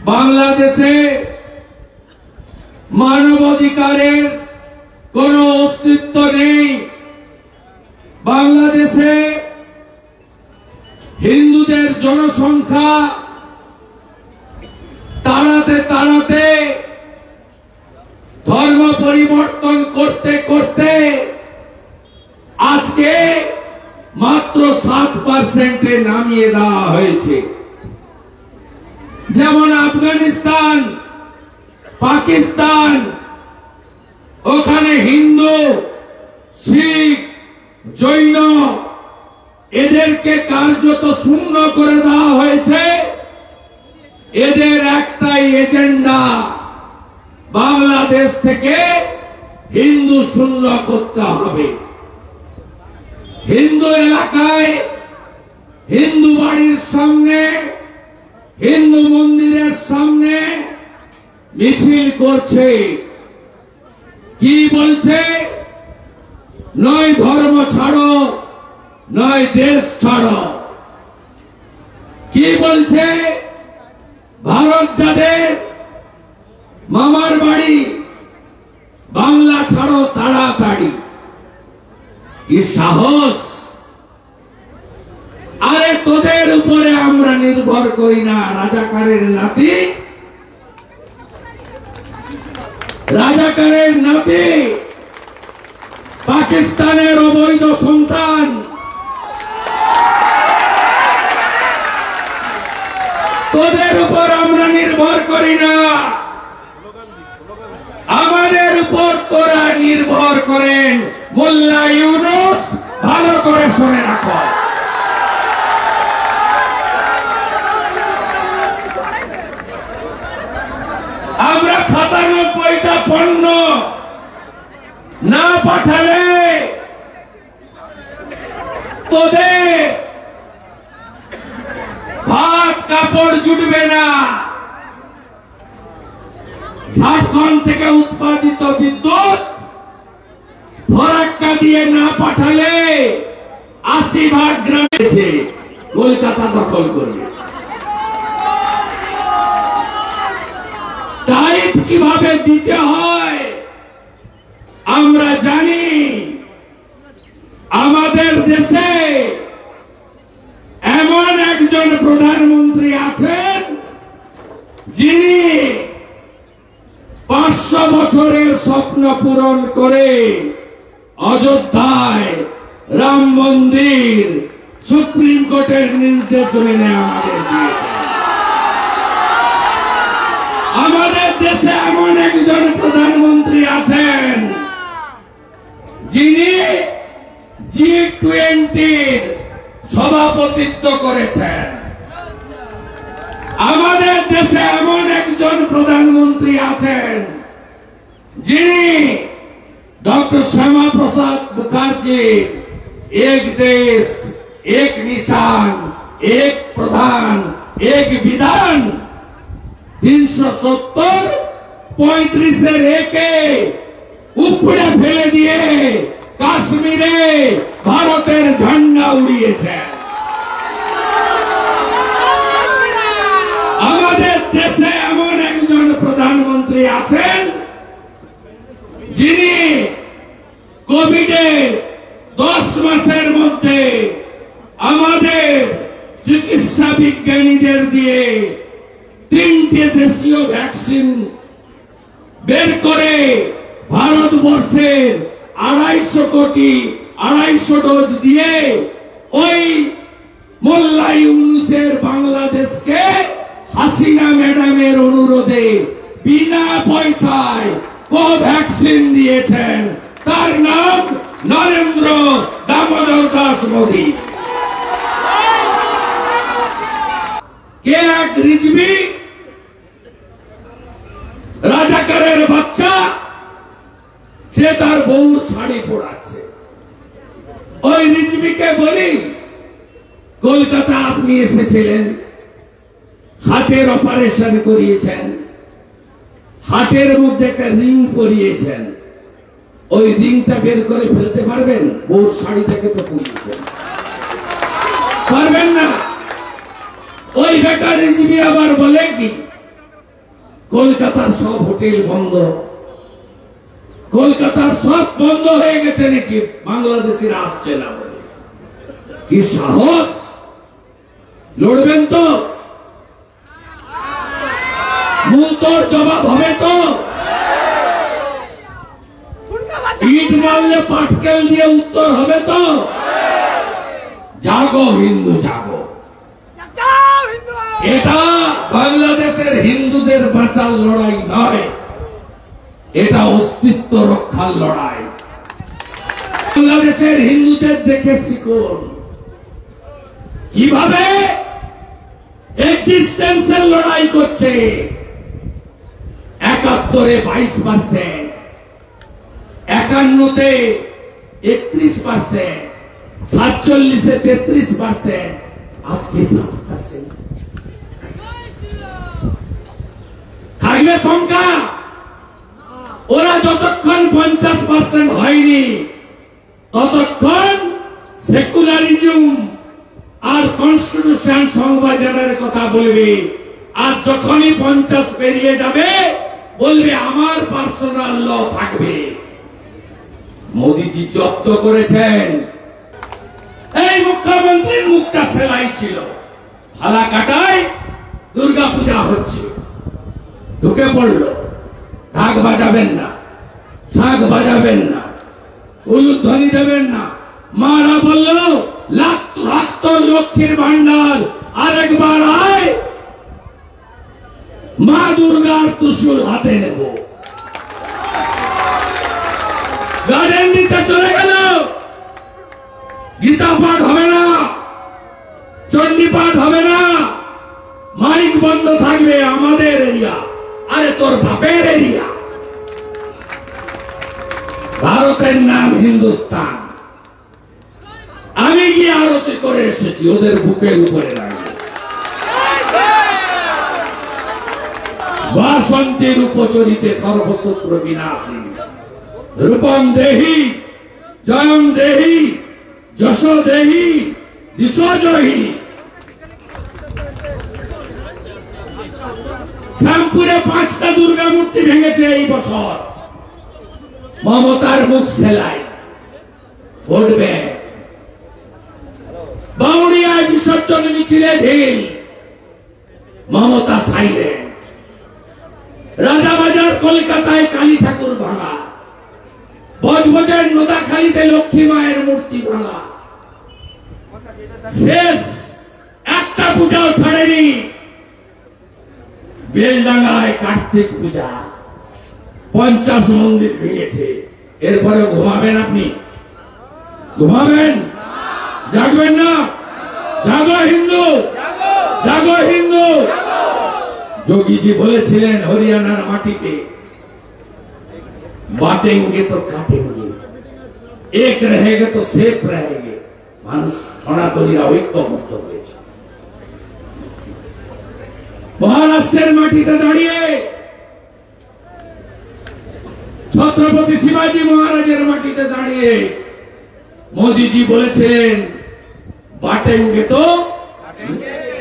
বাংলাদেশে মানবাধিকারের কোনো অস্তিত্ব নেই। বাংলাদেশে হিন্দুদের জনসংখ্যা তাড়াতে তাড়াতে ধর্ম পরিবর্তন করতে করতে আজকে মাত্র 7% নামিয়ে দেওয়া হয়েছে। যেমন আফগানিস্তান, পাকিস্তান, ওখানে হিন্দু, শিখ, জৈন এদেরকে কার্যত শূন্য করে দেওয়া হয়েছে। এদের একটাই এজেন্ডা, বাংলাদেশ থেকে হিন্দু শূন্য করতে হবে। হিন্দু এলাকায়, হিন্দু বাড়ির সামনে, হিন্দু মন্দিরের সামনে মিছিল করছে। কি বলছে? নয় ধর্ম ছাড়ো, নয় দেশ ছাড়ো। কি বলছে? ভারত যাদের মামার বাড়ি, বাংলা ছাড়ো তাড়াতাড়ি। কি সাহস! আরে তোদের উপরে আমরা নির্ভর করি না। রাজাকারের নাতি, রাজাকারের নাতি, পাকিস্তানের অবৈধ সন্তান, তোদের উপর আমরা নির্ভর করি না। আমাদের উপর তোরা নির্ভর করেন। মোল্লা ইউনূস, ভালো করে শুনে রাখো। আমরা 97টা পণ্য না পাঠালে তোদের ভাত কাপড় জুটবে না। ঝাড়খণ্ড থেকে উৎপাদিত বিদ্যুৎ ফরাক্কা দিয়ে না পাঠালে 80 গ্রামে কলকাতা দখল করবে। টাইপ কিভাবে দিতে হয় আমরা জানি। আমাদের দেশে এমন একজন প্রধানমন্ত্রী আছেন যিনি 500 বছরের স্বপ্ন পূরণ করে অযোধ্যায় রাম মন্দির সুপ্রিম কোর্টের নির্দেশ মেনে আমাদের দিয়েছেন। আমাদের দেশে এমন একজন প্রধানমন্ত্রী আছেন যিনি G20 সভাপতিত্ব করেছেন। আমাদের দেশে এমন একজন প্রধানমন্ত্রী আছেন যিনি ডক্টর শ্যামা প্রসাদ মুখার্জি এক দেশ এক নিশান এক প্রধান এক বিধান 370-35 একে উপড়ে ফেলে দিয়ে কাশ্মীরে ভারতের ঝান্ডা উড়িয়েছেন। আমাদের দেশে এমন একজন প্রধানমন্ত্রী আছেন যিনি কোভিডে 10 মাসের মধ্যে আমাদের চিকিৎসা বিজ্ঞানীদের দিয়ে 3টে দেশীয় ভ্যাকসিন বের করে ভারতবর্ষের 250 ডোজ দিয়ে ওই মোল্লা ইউনূসের বাংলাদেশকে হাসিনা ম্যাডামের অনুরোধে বিনা পয়সায় কোভ্যাক্সিন দিয়েছেন। তার নাম নরেন্দ্র দামোদর দাস মোদী। কে এক রিজভি রাজাকারের বাচ্চা, সে তার বউর শাড়ি পরাচ্ছে। ওই রিজভিকে বলি, কলকাতা আপনি এসেছিলেন, হার্টের অপারেশন করিয়েছেন, হার্টের মধ্যে একটা রিং পরিয়েছেন, ওই রিংটা বের করে ফেলতে পারবেন? বউর শাড়িটাকে তো পরিয়েছেন, পারবেন না। ওই বেটা রিজভি আবার বলে কি কলকাতার সব হোটেল বন্ধ, কলকাতার সব বন্ধ হয়ে গেছে নাকি বাংলাদেশিরা আসছে না বলে। কি সাহস! লড়বেন তো? মুখ তোর জবাব হবে তো? ইট মারলে পাটকেল দিয়ে উত্তর হবে তো? জাগো হিন্দু জাগো। এটা বাংলাদেশের হিন্দুদের বাঁচার লড়াই নয়, এটা অস্তিত্ব রক্ষার লড়াই। বাংলাদেশের হিন্দুদের দেখে শিখুন কিভাবে এক্সিস্টেন্সের লড়াই করছে। ৭১-এ 22%, ৫১-তে ৩১%, ৪৭-এ ৩৩%, আজকে ৭%। থাকবে সংখ্যা। ওরা যতক্ষণ ৫০% হয়নি ততক্ষণ সেকুলারিজম আর কনস্টিটিউশন সংবিধানের কথা বলবে, আর যখনই ৫০ পেরিয়ে যাবে বলবে আমার পার্সোনাল ল থাকবে। মোদিজি জব্দ করেছেন। এই মুখ্যমন্ত্রীর মুখটা সেলাই ছিল, ফালাকাটায় দুর্গাপূজা হচ্ছে, ঢুকে পড়ল। ঢাক বাজাবেন না, শাঁখ বাজাবেন না, উলুধ্বনি দেবেন না। মারা বলল রাখত লক্ষ্মীর ভান্ডার, আরেকবার আয়, মা দুর্গার ত্রিশূল হাতে নেব। গার্ডেন দিতে চলে গেল। গীতা পাঠ হবে না, চণ্ডী পাঠ হবে না, মাইক বন্ধ থাকবে। আমাদের এরিয়া, আরে তোর বাপের এরিয়া। ভারতের নাম হিন্দুস্তান। আমি গিয়ে আরতি করে এসেছি ওদের বুকের উপরে দাঁড়িয়ে। বাসন্তীর উপচরিতে সর্বশত্রু বিনাশী, রূপম দেহি জয়ম দেহি যশ দেহি দিশজহি। শ্যামপুরে ৫টা দুর্গা মূর্তি ভেঙেছে এই বছর। মমতার মুখ সেলাই, ভোট ব্যাংক। বাউরিয়ায় বিসর্জন মিছিলে ঢিল, মমতা সাইলেন্ট। রাজাবাজার কলকাতায় কালী ঠাকুর ভাঙা, বজবজের নোদাখালীতে লক্ষ্মী মায়ের মূর্তি ভাঙা। শেষ একটা পূজাও ছাড়েনি। বেলডাঙ্গায় কার্তিক পূজা, ৫০ মন্দির ভেঙেছে। এরপরে ঘুমাবেন আপনি? ঘুমাবেন? জাগবেন না? জাগো হিন্দু, জাগো হিন্দু। যোগীজি বলেছিলেন হরিয়ানার মাটিতে বাটেঙ্গে তো কাটেঙ্গে, এক রহেগে তো সেফ রহেগে। মানুষ সনাতনীরা ঐক্যবদ্ধ হয়েছে। মহারাষ্ট্রের মাটিতে দাঁড়িয়ে ছত্রপতি শিবাজী মহারাজের মাটিতে দাঁড়িয়ে মোদিজি বলেছিলেন বাটেঙ্গে তো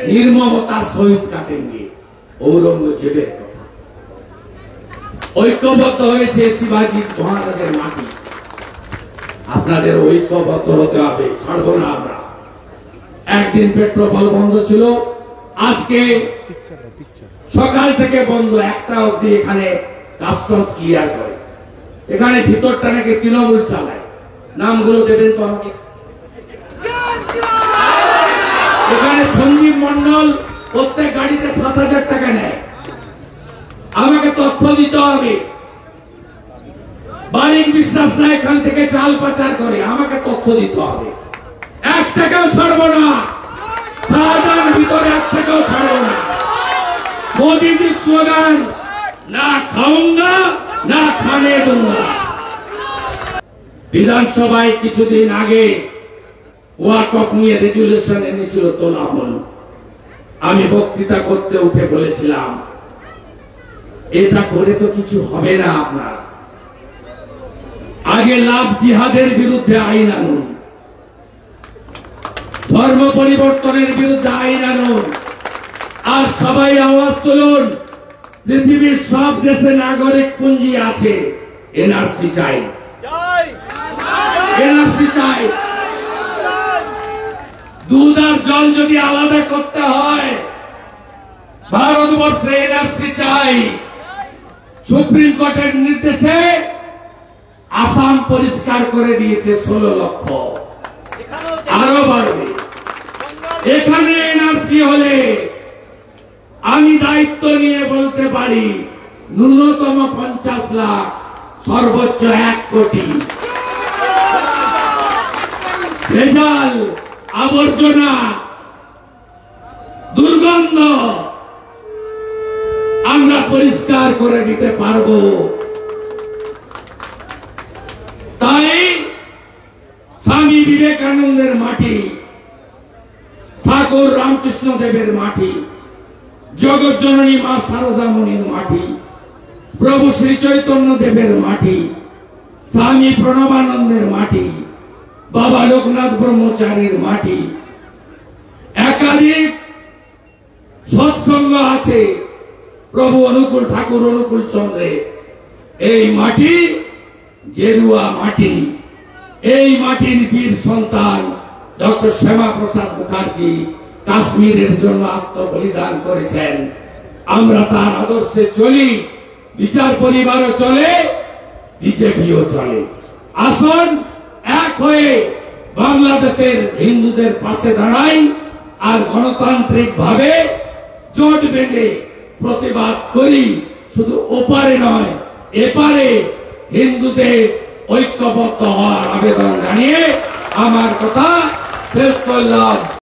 নির্মমতার সহিত কাটেঙ্গে। ঔরঙ্গজেবের কথা। ঐক্যবদ্ধ হয়েছে শিবাজী মহারাজের মাটি। আপনাদের ঐক্যবদ্ধ হতে হবে, ছাড়বো না আমরা। একদিন পেট্রোল বন্ধ ছিল, আজকে সকাল থেকে বন্ধ, 1টা অবধি এখানে কাস্টমস ক্লিয়ার করে। এখানে ভিতরটা নাকি তৃণমূল চালায়। নামগুলো দেবেন তো আমাকে। এখানে সঞ্জীব মন্ডল প্রত্যেক গাড়িতে ৭,০০০ টাকা নেয়। আমাকে তথ্য দিতে হবে। বারিক বিশ্বাস না এখান থেকে চাল পাচার করে, আমাকে তথ্য দিতে হবে। 1 টাকাও ছাড়বো না। শাহজাহান ভিতরে 1 টাকাও ছাড়বো না। মোদীজির স্লোগান, না খাউঙ্গা না খানে দুঙ্গা। বিধানসভায় কিছুদিন আগে ওয়াকফ নিয়ে রেজুলেশন এনেছিল তোলামূল। আমি বক্তৃতা করতে উঠে বলেছিলাম এটা করে তো কিছু হবে না। আপনার আগে লাভ জিহাদের বিরুদ্ধে আইন আনুন, ধর্ম পরিবর্তনের বিরুদ্ধে আইন আনুন, আর সবাই আওয়াজ তুলুন পৃথিবীর সব দেশে নাগরিক পুঞ্জি আছে, এনআরসি চাই, এনআরসি চাই। দুধ আর জল যদি আলাদা করতে হয়, ভারতবর্ষে এনআরসি চাই। সুপ্রিম কোর্টের নির্দেশে আসাম পরিষ্কার করে দিয়েছে 16 লক্ষ, আরো বাড়বে। এখানে এনআরসি হলে আমি দায়িত্ব নিয়ে বলতে পারি ন্যূনতম 50 লাখ, সর্বোচ্চ 1 কোটি। ভেজাল, আবর্জনা, দুর্গন্ধ আমরা পরিষ্কার করে দিতে পারবো। তাই স্বামী বিবেকানন্দের মাটি, ঠাকুর রামকৃষ্ণ দেবের মাটি, জগৎ জননী মা শারদা মুনির মাটি, প্রভু শ্রী চৈতন্য দেবের মাটি, স্বামী প্রণবানন্দের মাটি, বাবা লোকনাথ ব্রহ্মচারীর মাটি, একাধিক সৎসঙ্গ আছে প্রভু অনুকূল ঠাকুর অনুকূল চন্দ্রের। এই মাটি গেরুয়া মাটি। এই মাটির বীর সন্তান ডক্টর শ্যামা প্রসাদ মুখার্জি কাশ্মীরের জন্য আত্মবলিদান করেছেন। আমরা তার আদর্শে চলি, বিচার পরিবারও চলে, বিজেপিও চলে। আসুন এক হয়ে বাংলাদেশের হিন্দুদের পাশে দাঁড়াই আর গণতান্ত্রিক ভাবে জোট বেঁধে প্রতিবাদ করি। শুধু ওপারে নয়, এপারে হিন্দুদের ঐক্যবদ্ধ হওয়ার আবেদন জানিয়ে আমার কথা শেষ করলাম।